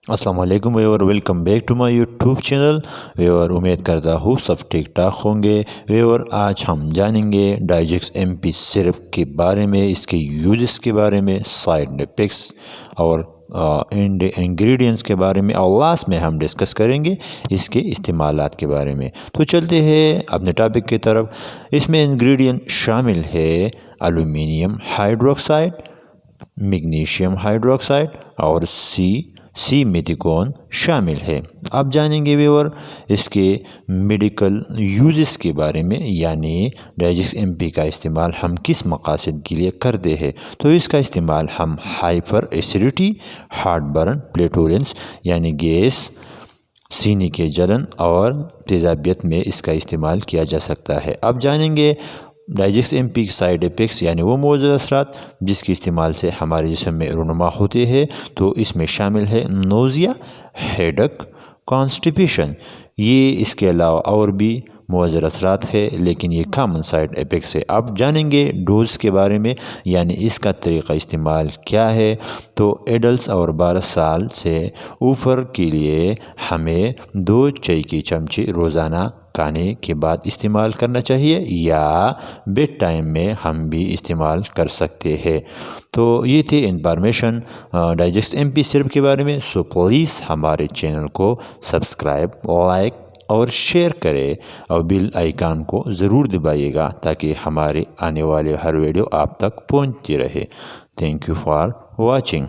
السلام علیکم viewer, welcome back to my YouTube channel viewer. امید کرتا ہوں سب ٹھیک ٹھاک ہوں گے ویور۔ آج ہم جانیں گے ڈائجکس ایم پی سرپ کے بارے میں، اس کے یوزز کے بارے میں، سائیڈ افیکٹس اور انگریڈینٹس کے بارے میں، اور لاسٹ میں ہم ڈسکس کریں گے اس کے استعمالات کے بارے میں۔ تو چلتے ہیں اپنے ٹاپک کی طرف۔ اس میں انگریڈینٹ شامل ہے الومینیم ہائیڈروکسائڈ، میگنیشیم ہائیڈروکسائڈ اور سی میتھیکون شامل ہے۔ اب جانیں گے ویور اس کے میڈیکل یوزز کے بارے میں، یعنی ڈائجکس ایم پی کا استعمال ہم کس مقاصد کے لیے کرتے ہیں۔ تو اس کا استعمال ہم ہائپر ایسیڈیٹی، ہارٹ برن، فلیٹولنس یعنی گیس، سینے کے جلن اور تیزابیت میں اس کا استعمال کیا جا سکتا ہے۔ اب جانیں گے ڈائجکس ایم پی سائیڈ افیکٹس، یعنی وہ موجود اثرات جس کے استعمال سے ہمارے جسم میں رونما ہوتے ہیں۔ تو اس میں شامل ہے نوزیا، ہیڈک، کانسٹیپیشن۔ یہ اس کے علاوہ اور بھی مؤثر اثرات ہے، لیکن یہ کامن سائیڈ افیکٹس ہے۔ اب جانیں گے ڈوز کے بارے میں، یعنی اس کا طریقہ استعمال کیا ہے۔ تو ایڈلٹس اور 12 سال سے اوپر کے لیے ہمیں 2 چائے کی چمچے روزانہ کھانے کے بعد استعمال کرنا چاہیے، یا بیڈ ٹائم میں ہم بھی استعمال کر سکتے ہیں۔ تو یہ تھی انفارمیشن ڈائجکس ایم پی سرپ کے بارے میں۔ سو پلیز ہمارے چینل کو سبسکرائب، لائک اور شیئر کرے، اور بیل آئیکن کو ضرور دبائیے گا تاکہ ہمارے آنے والے ہر ویڈیو آپ تک پہنچتی رہے۔ Thank you for watching.